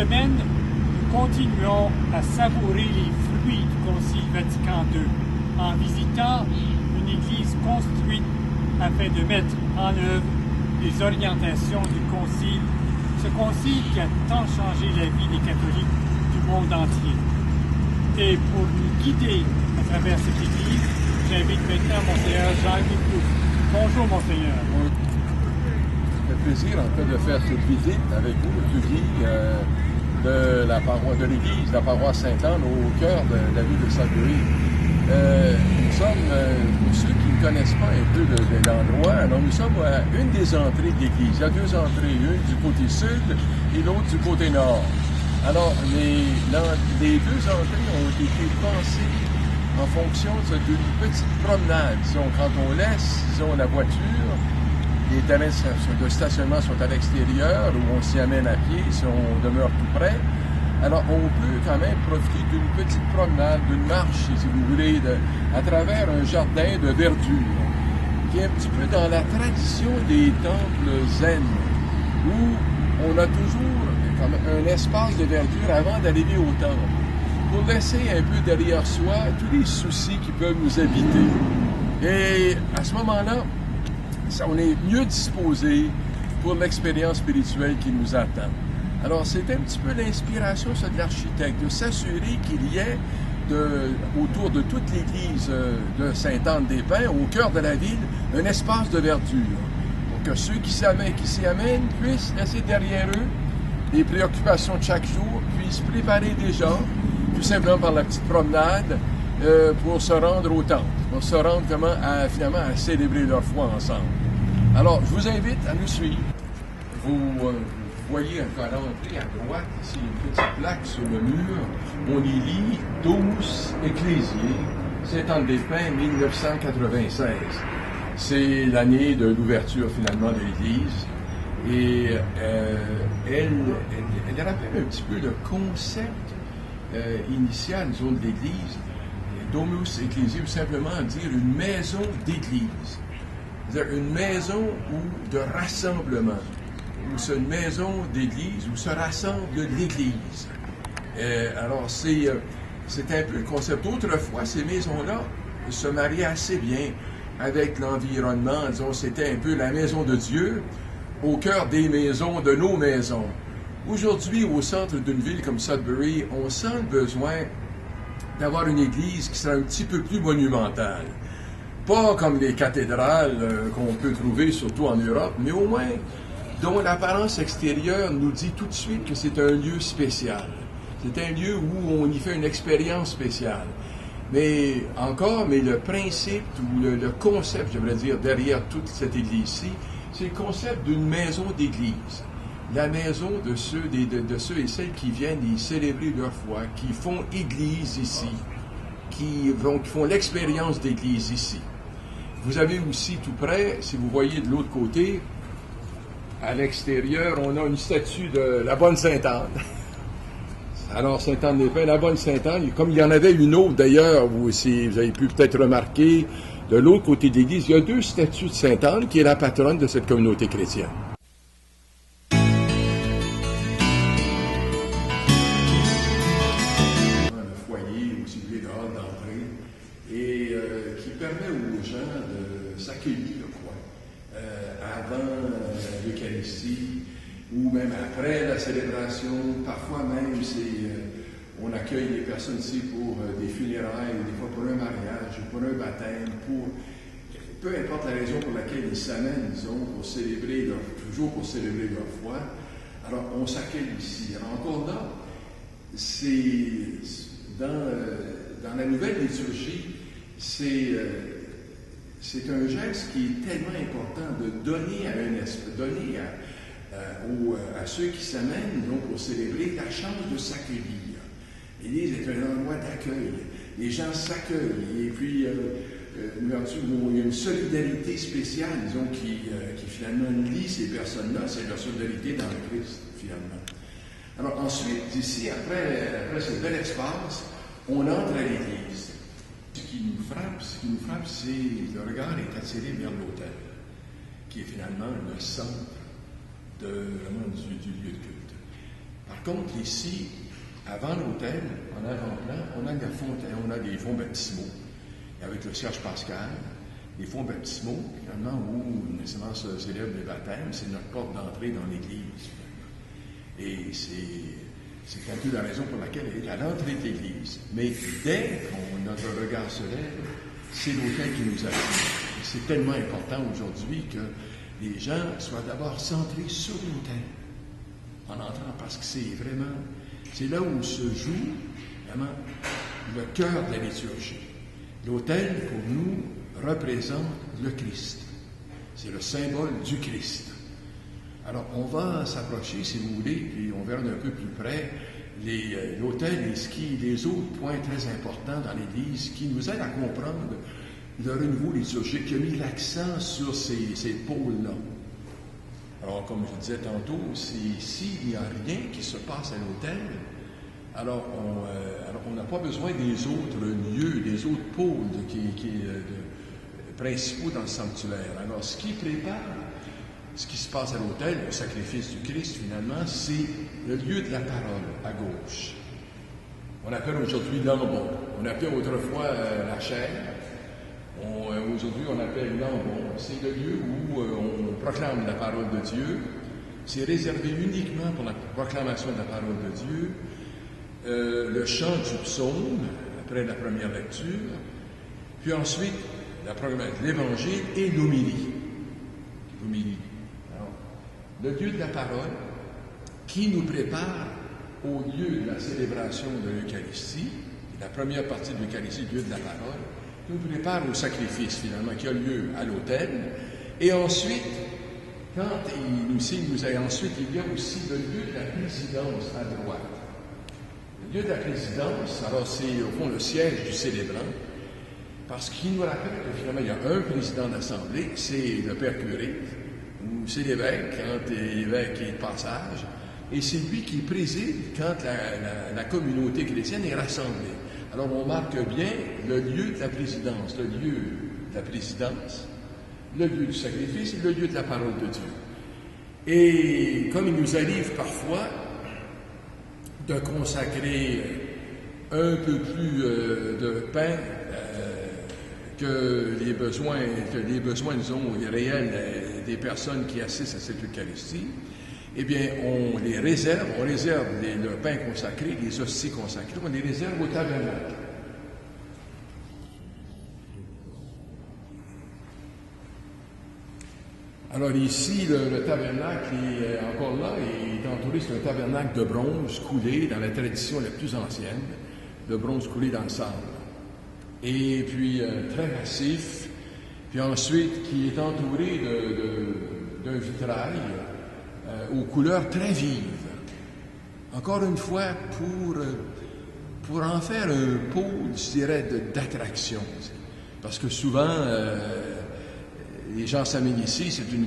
semaine, nous continuons à savourer les fruits du Concile Vatican II en visitant une église construite afin de mettre en œuvre les orientations du Concile, ce Concile qui a tant changé la vie des catholiques du monde entier. Et pour nous guider à travers cette église, j'invite maintenant Monseigneur Jacques Duclos. Bonjour Monseigneur. Ça fait plaisir en fait de faire cette visite avec vous aujourd'hui de l'église, de la paroisse Sainte-Anne au cœur de la ville de Sudbury. Nous sommes, pour ceux qui ne connaissent pas un peu l'endroit, alors nous sommes à une des entrées de l'église. Il y a deux entrées, une du côté sud et l'autre du côté nord. Alors, les deux entrées ont été pensées en fonction d'une petite promenade. Disons, quand on laisse, la voiture, les terrains de stationnement sont à l'extérieur ou on s'y amène à pied si on demeure tout près. Alors, on peut quand même profiter d'une petite promenade, d'une marche, si vous voulez, à travers un jardin de verdure, qui est un petit peu dans la tradition des temples zen, où on a toujours comme un espace de verdure avant d'arriver au temple, pour laisser un peu derrière soi tous les soucis qui peuvent nous habiter. Et à ce moment-là, on est mieux disposé pour l'expérience spirituelle qui nous attend. Alors, c'était un petit peu l'inspiration de l'architecte, de s'assurer qu'il y ait autour de toute l'église de Sainte-Anne-des-Pins, au cœur de la ville, un espace de verdure, pour que ceux qui s'y amènent puissent laisser derrière eux les préoccupations de chaque jour, puissent préparer déjà, tout simplement par la petite promenade, pour se rendre au temple, pour se rendre finalement à célébrer leur foi ensemble. Alors, je vous invite à nous suivre. Vous voyez à l'entrée à droite, ici, une petite plaque sur le mur. On y lit « Domus Ecclesiae, Sainte-Anne-des-Pins, 1996 ». C'est l'année de l'ouverture, finalement, de l'Église. Et elle rappelle un petit peu le concept initial, disons, de l'Église. Domus Ecclesiae veut simplement dire une maison d'Église. C'est-à-dire une maison de rassemblement. Où c'est une maison d'église, où se rassemble l'Église. Alors, c'est un peu le concept. Autrefois, ces maisons-là se mariaient assez bien avec l'environnement. Disons, c'était un peu la maison de Dieu au cœur des maisons, de nos maisons. Aujourd'hui, au centre d'une ville comme Sudbury, on sent le besoin d'avoir une église qui sera un petit peu plus monumentale. Pas comme les cathédrales qu'on peut trouver surtout en Europe, mais au moins dont l'apparence extérieure nous dit tout de suite que c'est un lieu spécial. C'est un lieu où on y fait une expérience spéciale. Mais le principe ou le concept, j'aimerais dire, derrière toute cette église-ci, c'est le concept d'une maison d'église. La maison de ceux et celles qui viennent y célébrer leur foi, qui font église ici, qui font l'expérience d'église ici. Vous avez aussi tout près, si vous voyez de l'autre côté, à l'extérieur, on a une statue de la Bonne Sainte-Anne. Alors, Sainte-Anne-des-Pins, la Bonne Sainte-Anne, comme il y en avait une autre d'ailleurs, vous avez pu peut-être remarquer, de l'autre côté de l'église, il y a deux statues de Sainte-Anne, qui est la patronne de cette communauté chrétienne. Le foyer, aussi vous voulez, de hall d'entrée, et qui permet aux gens de s'accueillir, avant l'Eucharistie, ou même après la célébration. Parfois même, on accueille les personnes ici pour des funérailles, ou des fois pour un mariage, ou pour un baptême, peu importe la raison pour laquelle ils s'amènent, disons, toujours pour célébrer leur foi. Alors, on s'accueille ici. Alors, encore là, dans la nouvelle liturgie, c'est un geste qui est tellement important de donner à ceux qui s'amènent donc pour célébrer la chance de s'accueillir. L'Église est un endroit d'accueil. Les gens s'accueillent. Et puis, il y a une solidarité spéciale, disons, qui finalement lie ces personnes-là. C'est leur solidarité dans le Christ, finalement. Alors ensuite, ici, après ce bel espace, on entre à l'Église. Ce qui nous frappe, c'est le regard est attiré vers l'autel, qui est finalement le centre du lieu de culte. Par contre, ici, avant l'autel, en avant-plan, on a la fontaine, on a des fonds baptismaux. Et avec le cierge pascal, les fonds baptismaux, finalement, où nécessairement se célèbre le baptême, c'est notre porte d'entrée dans l'Église. Et c'est un peu la raison pour laquelle elle est à l'entrée de l'Église. Mais dès que notre regard se lève, c'est l'autel qui nous attire. C'est tellement important aujourd'hui que les gens soient d'abord centrés sur l'autel en entrant, parce que c'est là où se joue vraiment le cœur de la liturgie. L'autel, pour nous, représente le Christ. C'est le symbole du Christ. Alors, on va s'approcher, si vous voulez, puis on verra d'un peu plus près l'autel et les autres points très importants dans l'Église qui nous aident à comprendre le renouveau liturgique qui a mis l'accent sur ces pôles-là. Alors, comme je disais tantôt, s'il n'y a rien qui se passe à l'autel, alors on n'a pas besoin des autres lieux, des autres pôles principaux dans le sanctuaire. Alors, ce qui prépare ce qui se passe à l'autel, le sacrifice du Christ, finalement, c'est le lieu de la parole, à gauche. On appelle aujourd'hui l'ambon. On appelait autrefois la chair. Aujourd'hui, on appelle l'ambon. C'est le lieu où on proclame la parole de Dieu. C'est réservé uniquement pour la proclamation de la parole de Dieu. Le chant du psaume, après la première lecture. Puis ensuite, la proclamation de l'Évangile et l'homélie. Le lieu de la parole qui nous prépare au lieu de la célébration de l'Eucharistie, la première partie de l'Eucharistie, le lieu de la parole, nous prépare au sacrifice finalement qui a lieu à l'autel. Et ensuite, il y a aussi le lieu de la présidence à droite. Le lieu de la présidence, alors c'est au fond le siège du célébrant, parce qu'il nous rappelle que finalement il y a un président d'assemblée, c'est le père curé, ou c'est l'évêque, quand l'évêque est de passage, et c'est lui qui préside quand la communauté chrétienne est rassemblée. Alors on marque bien le lieu de la présidence, le lieu de la présidence, le lieu du sacrifice et le lieu de la parole de Dieu. Et comme il nous arrive parfois de consacrer un peu plus de pain que les besoins, disons, réels des personnes qui assistent à cette Eucharistie, eh bien, on réserve le pain consacré, les hosties consacrées, on les réserve au tabernacle. Alors ici, le tabernacle est encore là, et est entouré, c'est un tabernacle de bronze coulé dans la tradition la plus ancienne, de bronze coulé dans le sable. Et puis très massif, puis ensuite qui est entouré d'un vitrail aux couleurs très vives. Encore une fois, pour en faire un pôle, je dirais, d'attraction. Parce que souvent, les gens s'amènent ici, c'est une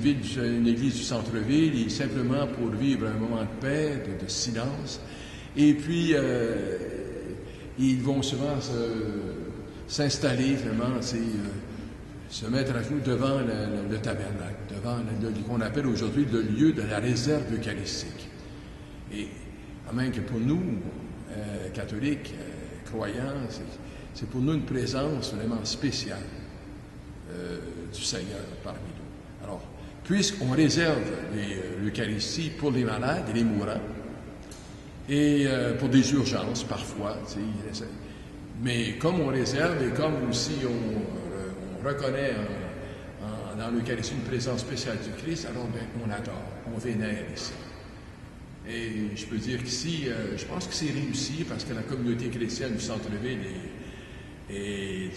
église du centre-ville, et simplement pour vivre un moment de paix, de silence. Et puis, ils vont souvent s'installer, vraiment, se mettre à genoux devant le tabernacle, devant qu'on appelle aujourd'hui le lieu de la réserve eucharistique. Et même que pour nous, catholiques, croyants, c'est pour nous une présence vraiment spéciale du Seigneur parmi nous. Alors, puisqu'on réserve l'Eucharistie pour les malades et les mourants, et pour des urgences parfois, mais comme on réserve et comme aussi on reconnaît dans l'Eucharistie une présence spéciale du Christ, alors on adore, on vénère ici. Et je peux dire qu'ici, je pense que c'est réussi parce que la communauté chrétienne du centre-ville est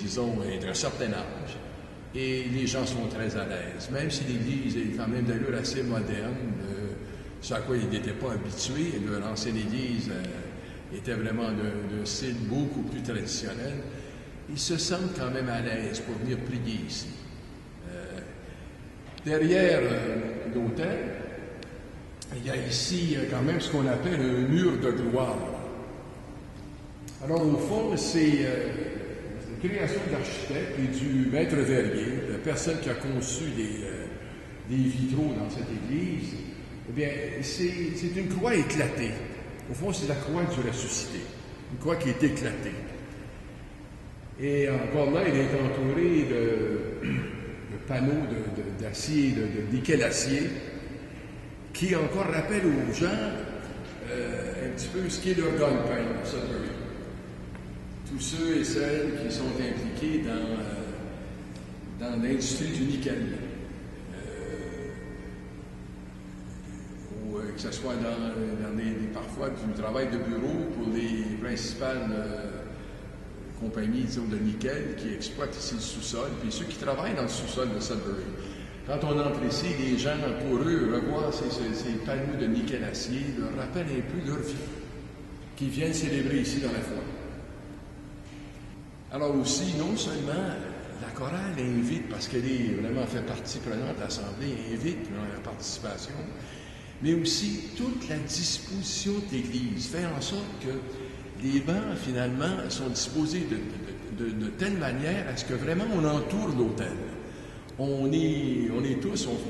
d'un certain âge et les gens sont très à l'aise. Même si l'Église est quand même d'allure assez moderne, ce à quoi ils n'étaient pas habitués, leur ancienne Église était vraiment d'un style beaucoup plus traditionnel, ils se sentent quand même à l'aise pour venir prier ici. Derrière l'autel, il y a ici quand même ce qu'on appelle un mur de gloire. Alors au fond, c'est une création d'architecte et du maître verrier, la personne qui a conçu des vitraux dans cette église. Eh bien, c'est une croix éclatée. Au fond, c'est la croix du ressuscité, une croix qui est éclatée. Et encore là, il est entouré de panneaux d'acier, de nickel-acier, qui encore rappellent aux gens un petit peu ce qu'est leur gagne-pain à Sudbury. Tous ceux et celles qui sont impliqués dans l'industrie du nickel. Que ce soit parfois du travail de bureau pour les principales compagnies, disons, de nickel qui exploitent ici le sous-sol, puis ceux qui travaillent dans le sous-sol de Sudbury. Quand on entre ici, les gens, pour eux, revoir ces panneaux de nickel-acier leur rappellent un peu leur vie, qu'ils viennent célébrer ici dans la foi. Alors aussi, non seulement la chorale invite, parce qu'elle est vraiment fait partie prenante de l'Assemblée, invite la participation, mais aussi toute la disposition de l'Église, faire en sorte que les bancs, finalement, sont disposés de telle manière à ce que vraiment on entoure l'autel. On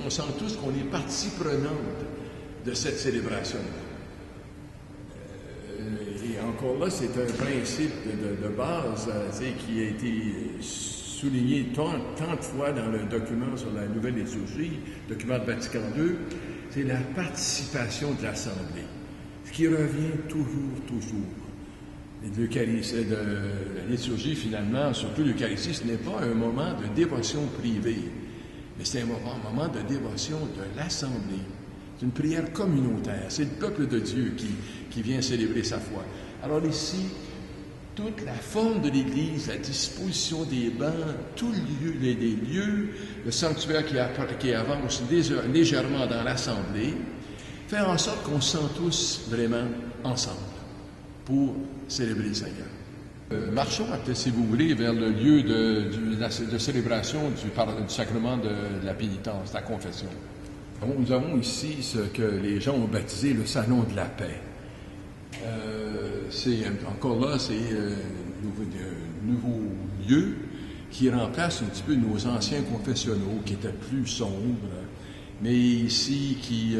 sent tous qu'on est partie prenante de cette célébration. Et encore là, c'est un principe de base qui a été souligné tant de fois dans le document sur la nouvelle liturgie, document de Vatican II, c'est la participation de l'Assemblée, ce qui revient toujours. La liturgie, finalement, surtout l'Eucharistie, ce n'est pas un moment de dévotion privée, mais c'est un moment de dévotion de l'Assemblée. C'est une prière communautaire, c'est le peuple de Dieu qui vient célébrer sa foi. Alors ici, toute la forme de l'Église, la disposition des bancs, tous les lieux, le sanctuaire qui avance légèrement dans l'Assemblée, fait en sorte qu'on se sent tous vraiment ensemble pour célébrer le Seigneur. Marchons, si vous voulez, vers le lieu de célébration du sacrement de la pénitence, de la confession. Nous avons ici ce que les gens ont baptisé le salon de la paix. Encore là, c'est un nouveau lieu qui remplace un petit peu nos anciens confessionnaux qui étaient plus sombres, mais ici qui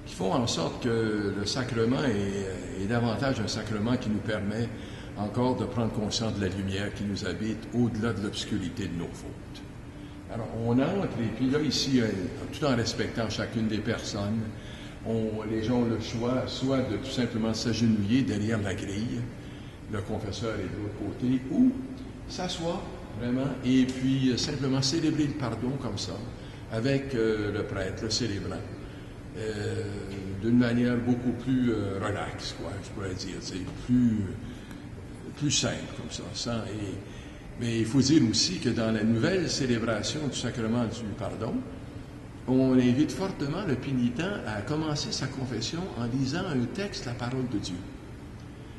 font en sorte que le sacrement est davantage un sacrement qui nous permet encore de prendre conscience de la lumière qui nous habite au-delà de l'obscurité de nos fautes. Alors, on entre, et puis là, ici, tout en respectant chacune des personnes, les gens ont le choix, soit de tout simplement s'agenouiller derrière la grille, le confesseur est de l'autre côté, ou s'asseoir, vraiment, et puis simplement célébrer le pardon comme ça, avec le prêtre, le célébrant, d'une manière beaucoup plus relaxe, quoi, je pourrais dire, c'est plus simple comme ça, mais il faut dire aussi que dans la nouvelle célébration du sacrement du pardon, on invite fortement le pénitent à commencer sa confession en lisant un texte, la parole de Dieu.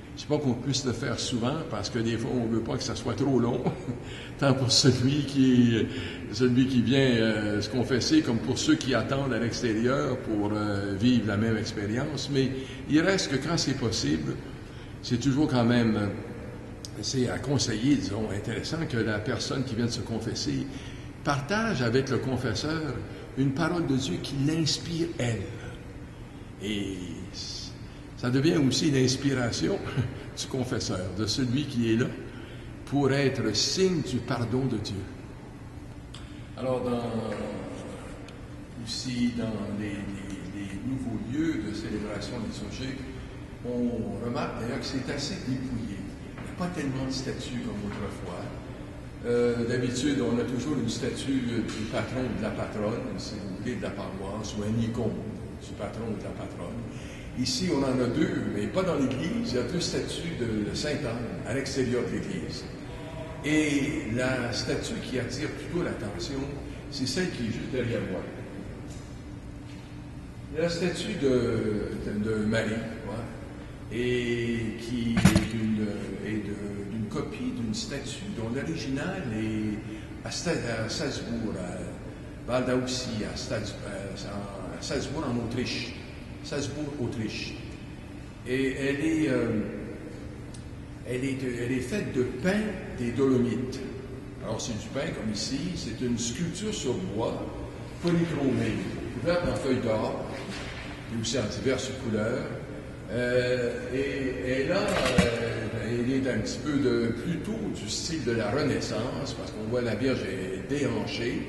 Je ne sais pas qu'on puisse le faire souvent, parce que des fois, on ne veut pas que ça soit trop long, tant pour celui qui vient se confesser, comme pour ceux qui attendent à l'extérieur pour vivre la même expérience. Mais il reste que quand c'est possible, c'est toujours quand même, c'est à conseiller, disons, intéressant que la personne qui vient de se confesser partage avec le confesseur une parole de Dieu qui l'inspire, elle. Et ça devient aussi l'inspiration du confesseur, de celui qui est là, pour être signe du pardon de Dieu. Alors, aussi dans les nouveaux lieux de célébration liturgique, on remarque d'ailleurs que c'est assez dépouillé. Il n'y a pas tellement de statues comme autrefois. D'habitude, on a toujours une statue du patron ou de la patronne, si vous voulez, de la paroisse, ou un icône du patron ou de la patronne. Ici, on en a deux, mais pas dans l'église. Il y a deux statues de Sainte-Anne à l'extérieur de l'église. Et la statue qui attire plutôt l'attention, c'est celle qui est juste derrière moi. La statue de Marie, et qui est d'une copie d'une statue dont l'original est à Salzbourg, à Waldau-Aussi, à Salzbourg en Autriche. Salzbourg, Autriche. Et elle est faite de pain des Dolomites. Alors c'est du pain comme ici, c'est une sculpture sur bois, polychromée, couverte en feuilles d'or, et aussi en diverses couleurs. Et là, il est un petit peu plutôt du style de la Renaissance, parce qu'on voit la Vierge est déhanchée,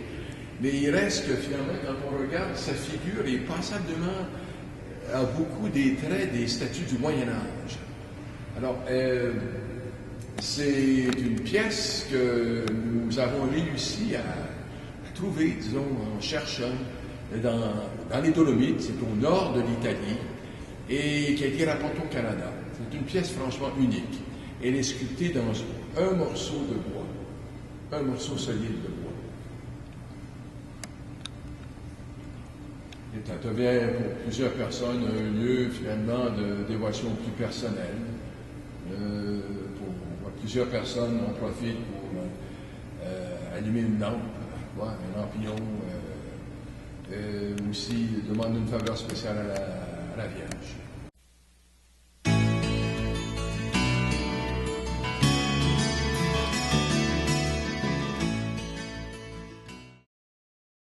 mais il reste que finalement, quand on regarde sa figure, il est passablement a beaucoup des traits des statues du Moyen Âge. Alors, c'est une pièce que nous avons réussi à trouver, disons, en cherchant dans les Dolomites, c'est au nord de l'Italie, et qui a été rapportée au Canada. C'est une pièce franchement unique. Elle est sculptée dans un morceau de bois, un morceau solide de bois. Et ça devient pour plusieurs personnes un lieu finalement de dévotion plus personnelle. Pour plusieurs personnes en profitent pour allumer une lampe, un lampignon, aussi demander une faveur spéciale à la Vierge.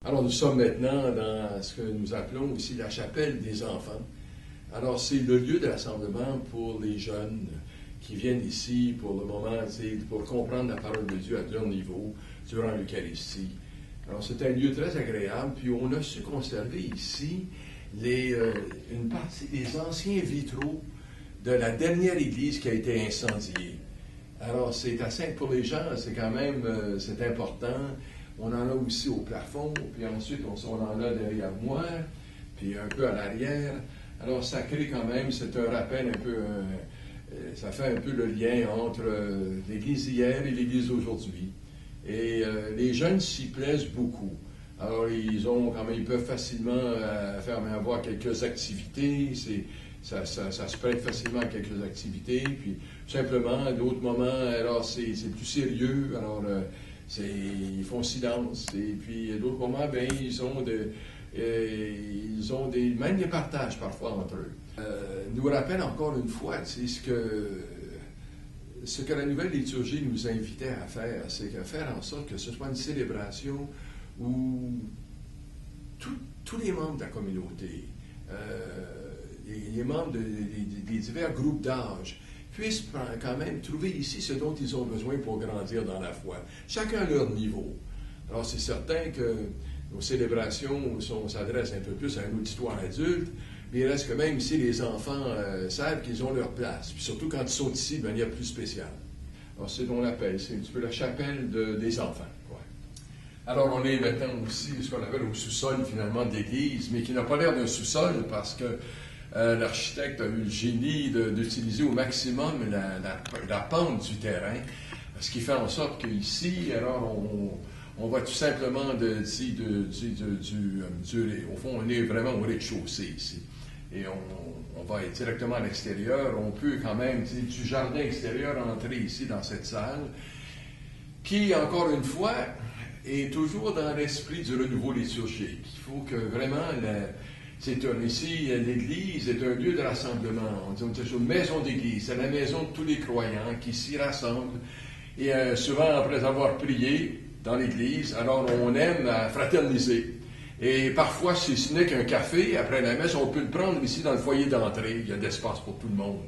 Alors nous sommes maintenant dans ce que nous appelons aussi la chapelle des enfants. Alors c'est le lieu de rassemblement pour les jeunes qui viennent ici pour le moment, pour comprendre la parole de Dieu à leur niveau durant l'Eucharistie. Alors c'est un lieu très agréable, puis on a su conserver ici une partie des anciens vitraux de la dernière église qui a été incendiée. Alors c'est assez, pour les gens, c'est quand même, c'est important. On en a aussi au plafond, puis ensuite on en a derrière moi, puis un peu à l'arrière. Alors ça crée quand même, c'est un rappel un peu, ça fait un peu le lien entre l'Église d'hier et l'Église d'aujourd'hui. Et les jeunes s'y plaisent beaucoup. Alors ils peuvent facilement avoir quelques activités, ça se prête facilement à quelques activités, puis simplement, d'autres moments, alors c'est plus sérieux, alors ils font silence, et puis d'autres moments, même des partages parfois entre eux. Nous rappelle encore une fois, ce que la nouvelle liturgie nous invitait à faire, c'est faire en sorte que ce soit une célébration où tous les membres de la communauté, les membres des divers groupes d'âge, puissent quand même trouver ici ce dont ils ont besoin pour grandir dans la foi, chacun à leur niveau. Alors c'est certain que nos célébrations s'adressent un peu plus à un auditoire adulte, mais il reste que même ici, les enfants savent qu'ils ont leur place, puis surtout quand ils sont ici de manière plus spéciale. Alors c'est ce qu'on appelle, c'est un petit peu la chapelle des enfants. Ouais. Alors on est maintenant aussi ce qu'on appelle au sous-sol finalement de l'église, mais qui n'a pas l'air d'un sous-sol parce que l'architecte a eu le génie d'utiliser au maximum la pente du terrain, ce qui fait en sorte qu'ici, alors on va tout simplement au fond, on est vraiment au rez-de-chaussée ici. Et on va être directement à l'extérieur. On peut quand même, du jardin extérieur, entrer ici dans cette salle, qui, encore une fois, est toujours dans l'esprit du renouveau liturgique. Il faut que vraiment, ici, l'Église est un lieu de rassemblement. On dit une maison d'église, c'est la maison de tous les croyants qui s'y rassemblent. Et souvent, après avoir prié dans l'Église, alors on aime fraterniser. Et parfois, si ce n'est qu'un café, après la messe, on peut le prendre ici dans le foyer d'entrée. Il y a de l'espace pour tout le monde.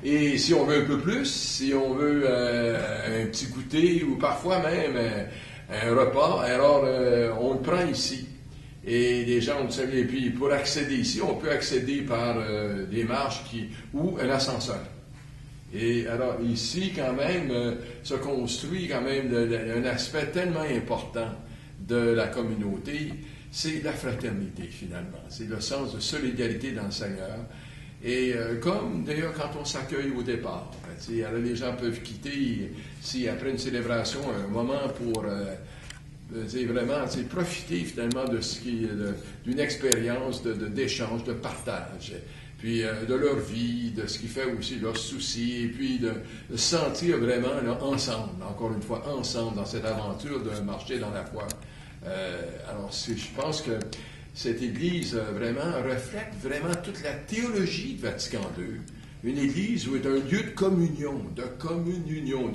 Et si on veut un peu plus, si on veut un petit goûter ou parfois même un repas, alors on le prend ici. Et les gens, et puis pour accéder ici, on peut accéder par des marches ou un ascenseur. Et alors ici, quand même, se construit quand même un aspect tellement important de la communauté, c'est la fraternité finalement, c'est le sens de solidarité dans le Seigneur. Et comme d'ailleurs quand on s'accueille au départ, alors les gens peuvent quitter, si après une célébration, un moment pour vraiment profiter finalement de d'une expérience d'échange, de partage, puis de leur vie, de ce qui fait aussi leurs soucis, et puis de sentir vraiment là, ensemble, encore une fois, ensemble dans cette aventure de marcher dans la foi. Alors, je pense que cette Église vraiment reflète vraiment toute la théologie de Vatican II. Une Église où est un lieu de communion, de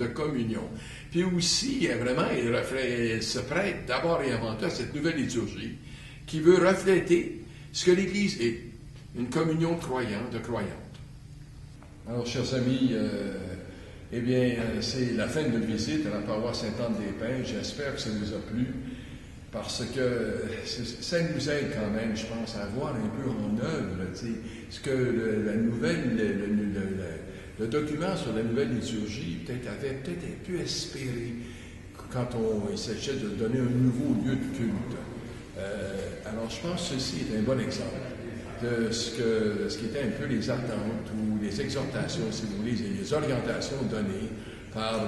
communion. Puis aussi, vraiment, elle se prête d'abord et avant tout à cette nouvelle liturgie qui veut refléter ce que l'Église est, une communion de croyants, de croyantes. Alors, chers amis, eh bien, c'est la fin de notre visite à la paroisse Sainte-Anne-des-Pins. J'espère que ça vous a plu, parce que ça nous aide quand même, je pense, à voir un peu en œuvre, ce que le document sur la nouvelle liturgie avait peut-être un peu espéré quand il s'agissait de donner un nouveau lieu de culte. Alors, je pense que ceci est un bon exemple de ce qui était un peu les attentes ou les exhortations, si vous voulez, et les orientations données par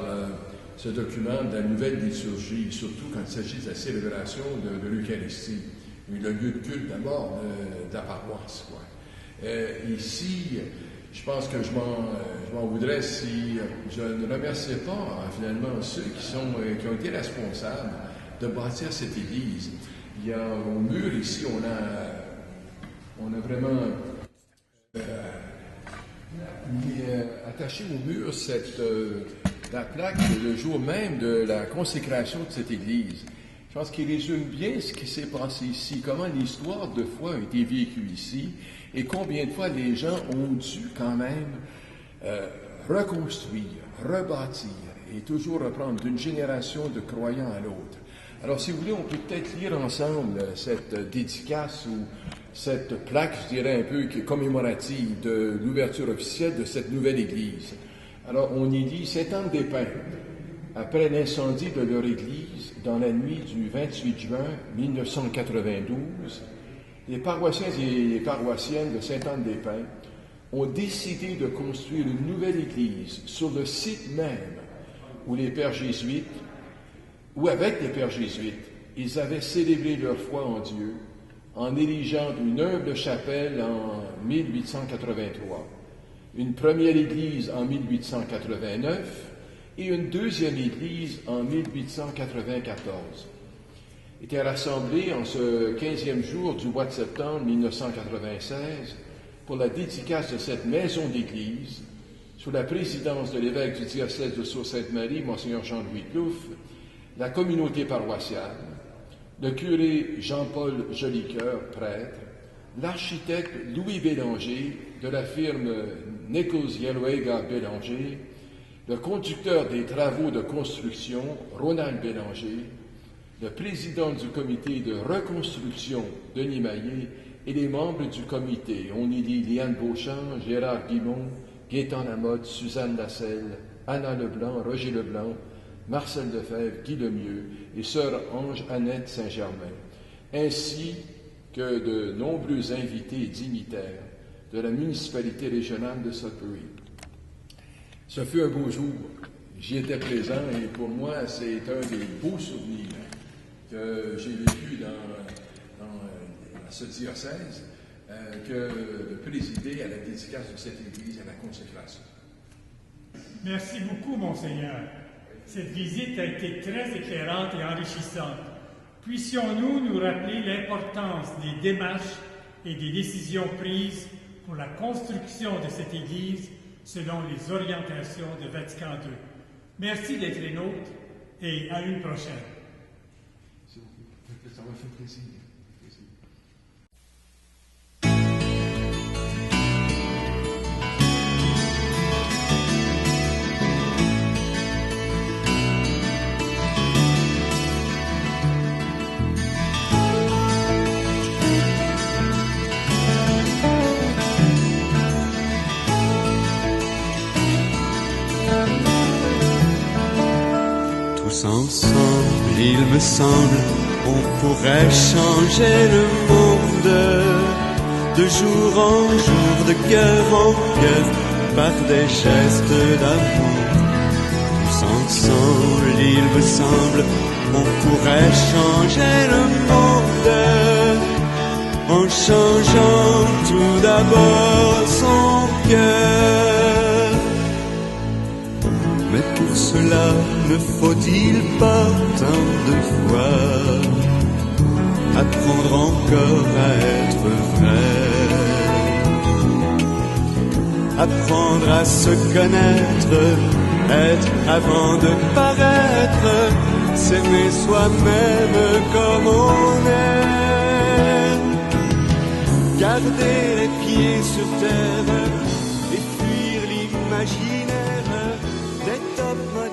ce document de la nouvelle liturgie, surtout quand il s'agit de la célébration de l'Eucharistie, le lieu de culte d'abord de la paroisse, quoi. Ici, je pense que je m'en voudrais si je ne remerciais pas finalement ceux qui ont été responsables de bâtir cette église. Il y a au mur ici, on a vraiment attaché au mur la plaque le jour même de la consécration de cette église. Je pense qu'il résume bien ce qui s'est passé ici, comment l'histoire de foi a été vécue ici, et combien de fois les gens ont dû quand même reconstruire, rebâtir, et toujours reprendre d'une génération de croyants à l'autre. Alors, si vous voulez, on peut peut-être lire ensemble cette dédicace ou cette plaque, je dirais un peu commémorative de l'ouverture officielle de cette nouvelle église. Alors, on y dit « Sainte-Anne-des-Pins, après l'incendie de leur église dans la nuit du 28 juin 1992, les paroissiens et les paroissiennes de Sainte-Anne-des-Pins ont décidé de construire une nouvelle église sur le site même où avec les pères jésuites, ils avaient célébré leur foi en Dieu en érigeant une humble chapelle en 1883, une première église en 1889 et une deuxième église en 1894. Étaient rassemblés en ce 15e jour du mois de septembre 1996 pour la dédicace de cette maison d'église, sous la présidence de l'évêque du diocèse de Sault-Sainte-Marie, Monseigneur Jean-Louis Plouffe, la communauté paroissiale, le curé Jean-Paul Jolicoeur, prêtre, l'architecte Louis Bélanger de la firme Nichols Yelwega Bélanger, le conducteur des travaux de construction Ronald Bélanger, le président du comité de reconstruction Denis Maillet et les membres du comité, on y dit Liane Beauchamp, Gérard Guimond, Gaétan Lamotte, Suzanne Lasselle, Anna Leblanc, Roger Leblanc, Marcel Lefebvre, Guy Lemieux et sœur Ange-Annette Saint-Germain, ainsi que de nombreux invités et dignitaires de la municipalité régionale de Sudbury. Ce fut un beau jour. J'y étais présent et pour moi, c'est un des beaux souvenirs que j'ai vécu dans ce diocèse que de présider à la dédicace de cette église à la consécration. Merci beaucoup, Monseigneur. Cette visite a été très éclairante et enrichissante. Puissions-nous nous rappeler l'importance des démarches et des décisions prises pour la construction de cette Église selon les orientations de Vatican II. Merci d'être les nôtres et à une prochaine. Ça m'a fait plaisir. Ensemble, il me semble, on pourrait changer le monde de jour en jour, de cœur en cœur, par des gestes d'amour. Tous ensemble, il me semble, on pourrait changer le monde en changeant tout d'abord son cœur. Mais pour cela, ne faut-il pas tant de fois apprendre encore à être vrai, apprendre à se connaître, être avant de paraître, s'aimer soi-même comme on est, garder les pieds sur terre et fuir l'immense imaginaire des top modèles.